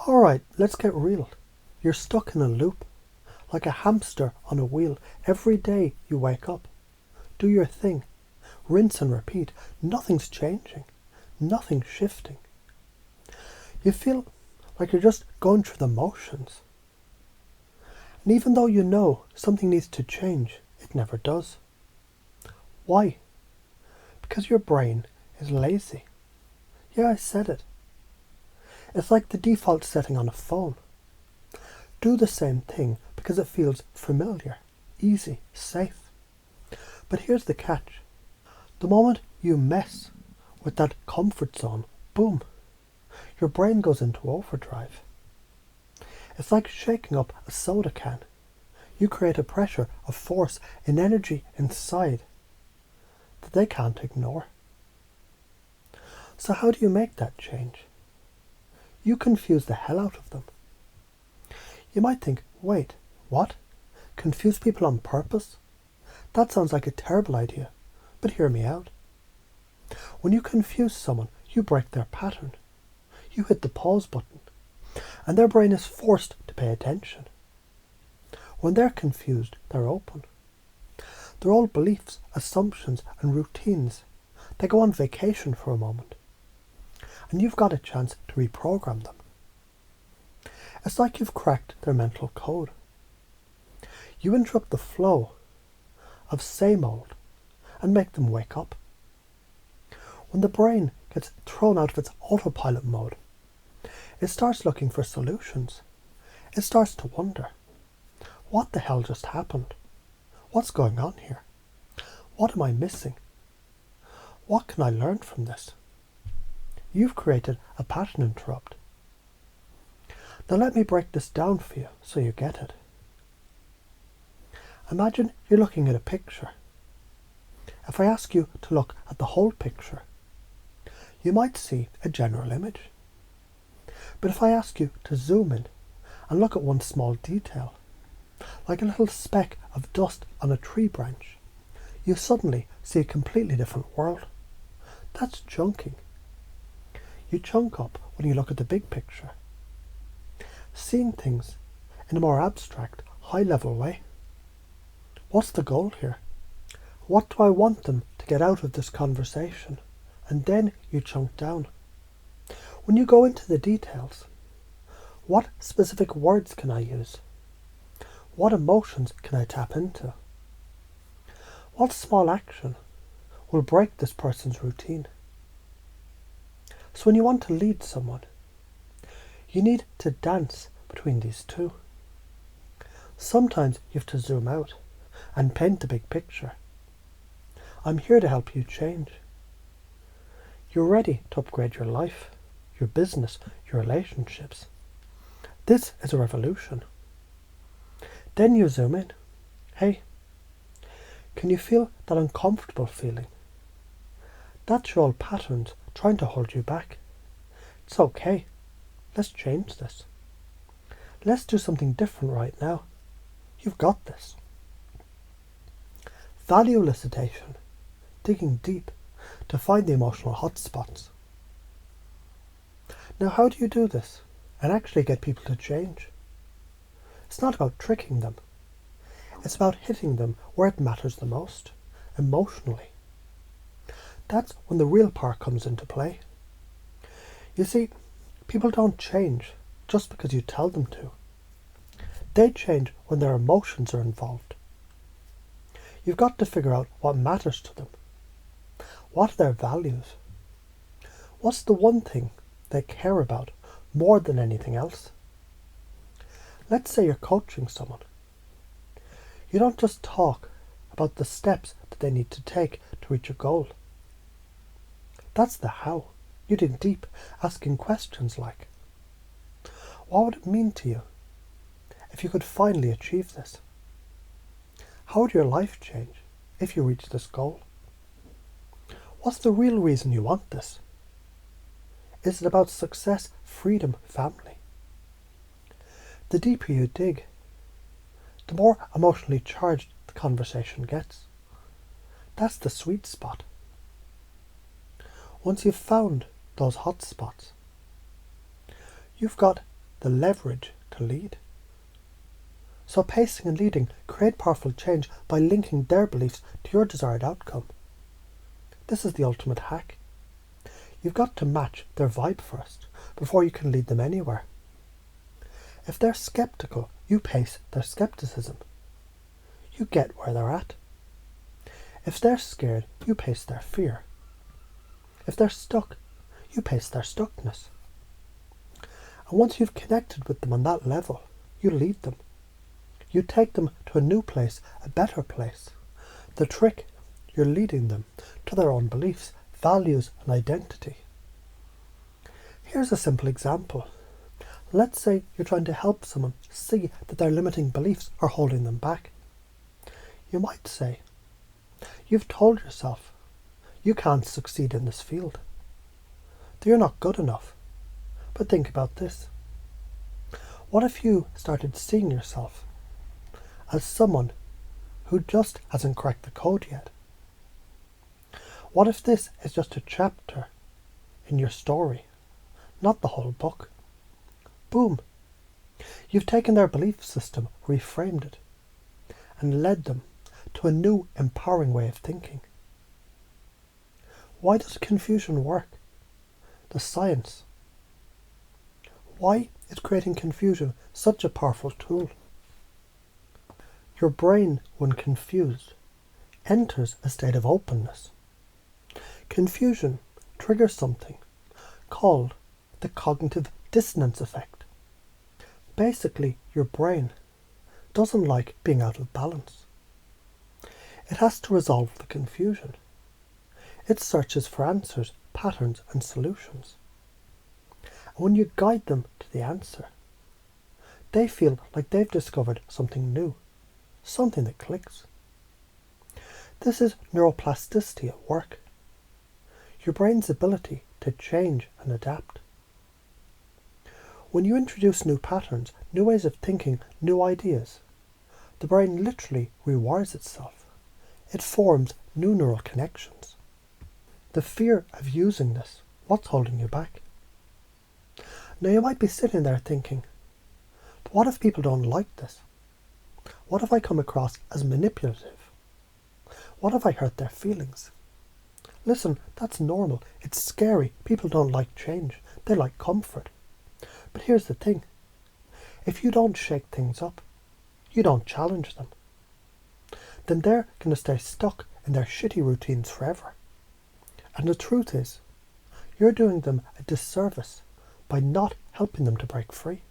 Alright, let's get real. You're stuck in a loop, like a hamster on a wheel. Every day you wake up, do your thing, rinse and repeat. Nothing's changing, nothing's shifting. You feel like you're just going through the motions. And even though you know something needs to change, it never does. Why? Because your brain is lazy. Yeah, I said it. It's like the default setting on a phone. Do the same thing because it feels familiar, easy, safe. But here's the catch. The moment you mess with that comfort zone, boom, your brain goes into overdrive. It's like shaking up a soda can. You create a pressure, a force, an energy inside that they can't ignore. So how do you make that change? You confuse the hell out of them. You might think, wait, what? Confuse people on purpose? That sounds like a terrible idea, but hear me out. When you confuse someone, you break their pattern. You hit the pause button, and their brain is forced to pay attention. When they're confused, they're open. Their old beliefs, assumptions, and routines, they go on vacation for a moment. And you've got a chance to reprogram them. It's like you've cracked their mental code. You interrupt the flow of same old and make them wake up. When the brain gets thrown out of its autopilot mode, it starts looking for solutions. It starts to wonder, what the hell just happened? What's going on here? What am I missing? What can I learn from this? You've created a pattern interrupt. Now let me break this down for you so you get it. Imagine you're looking at a picture. If I ask you to look at the whole picture, you might see a general image. But if I ask you to zoom in and look at one small detail, like a little speck of dust on a tree branch, you suddenly see a completely different world. That's chunking. You chunk up when you look at the big picture, seeing things in a more abstract, high-level way. What's the goal here? What do I want them to get out of this conversation? And then you chunk down. When you go into the details, what specific words can I use? What emotions can I tap into? What small action will break this person's routine? So when you want to lead someone, you need to dance between these two. Sometimes you have to zoom out and paint the big picture. I'm here to help you change. You're ready to upgrade your life, your business, your relationships. This is a revolution. Then you zoom in. Hey, can you feel that uncomfortable feeling? That's your old patterns trying to hold you back. It's okay. Let's change this. Let's do something different right now. You've got this. Value elicitation. Digging deep to find the emotional hotspots. Now how do you do this and actually get people to change? It's not about tricking them. It's about hitting them where it matters the most, emotionally. That's when the real power comes into play. You see, people don't change just because you tell them to. They change when their emotions are involved. You've got to figure out what matters to them. What are their values? What's the one thing they care about more than anything else? Let's say you're coaching someone. You don't just talk about the steps that they need to take to reach a goal. That's the how. You dig deep, asking questions like, what would it mean to you if you could finally achieve this? How would your life change if you reach this goal? What's the real reason you want this? Is it about success, freedom, family? The deeper you dig, the more emotionally charged the conversation gets. That's the sweet spot. Once you've found those hot spots, you've got the leverage to lead. So pacing and leading create powerful change by linking their beliefs to your desired outcome. This is the ultimate hack. You've got to match their vibe first, before you can lead them anywhere. If they're skeptical, you pace their skepticism. You get where they're at. If they're scared, you pace their fear. If they're stuck, you pace their stuckness. And once you've connected with them on that level, you lead them. You take them to a new place, a better place. The trick, you're leading them to their own beliefs, values and identity. Here's a simple example. Let's say you're trying to help someone see that their limiting beliefs are holding them back. You might say, you've told yourself you can't succeed in this field, that you're not good enough. But think about this. What if you started seeing yourself as someone who just hasn't cracked the code yet? What if this is just a chapter in your story, not the whole book? Boom! You've taken their belief system, reframed it, and led them to a new, empowering way of thinking. Why does confusion work? The science. Why is creating confusion such a powerful tool? Your brain, when confused, enters a state of openness. Confusion triggers something called the cognitive dissonance effect. Basically, your brain doesn't like being out of balance. It has to resolve the confusion. It searches for answers, patterns and solutions. And when you guide them to the answer, they feel like they've discovered something new, something that clicks. This is neuroplasticity at work. Your brain's ability to change and adapt. When you introduce new patterns, new ways of thinking, new ideas, the brain literally rewires itself. It forms new neural connections. The fear of using this, what's holding you back? Now you might be sitting there thinking, but what if people don't like this? What if I come across as manipulative? What if I hurt their feelings? Listen, that's normal. It's scary. People don't like change. They like comfort. But here's the thing. If you don't shake things up, you don't challenge them, then they're going to stay stuck in their shitty routines forever. And the truth is, you're doing them a disservice by not helping them to break free.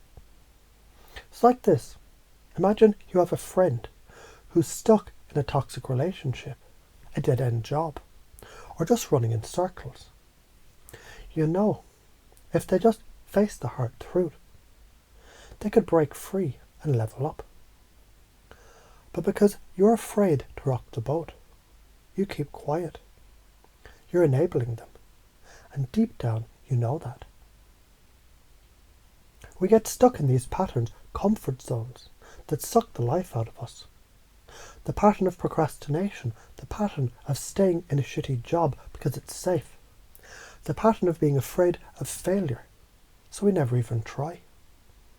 It's like this. Imagine you have a friend who's stuck in a toxic relationship, a dead-end job, or just running in circles. You know, if they just face the hard truth, they could break free and level up. But because you're afraid to rock the boat, you keep quiet. You're enabling them, and deep down you know that. We get stuck in these patterns, comfort zones, that suck the life out of us. The pattern of procrastination, the pattern of staying in a shitty job because it's safe, the pattern of being afraid of failure, so we never even try.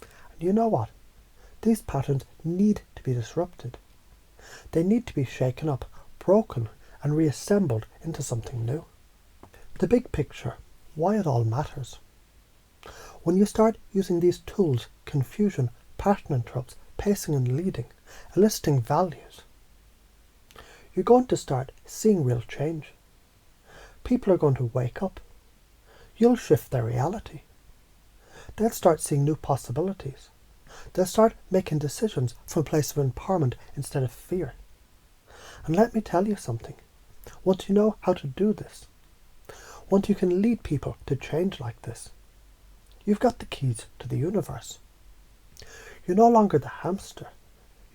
And you know what? These patterns need to be disrupted. They need to be shaken up, broken, and reassembled into something new. The big picture, why it all matters. When you start using these tools, confusion, pattern interrupts, pacing and leading, eliciting values, you're going to start seeing real change. People are going to wake up. You'll shift their reality. They'll start seeing new possibilities. They'll start making decisions from a place of empowerment instead of fear. And let me tell you something. Once you know how to do this, once you can lead people to change like this, you've got the keys to the universe. You're no longer the hamster.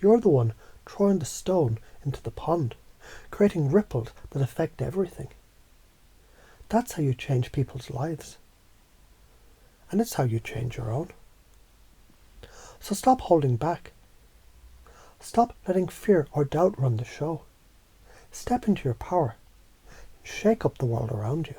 You're the one throwing the stone into the pond, creating ripples that affect everything. That's how you change people's lives. And it's how you change your own. So stop holding back. Stop letting fear or doubt run the show. Step into your power. Shake up the world around you.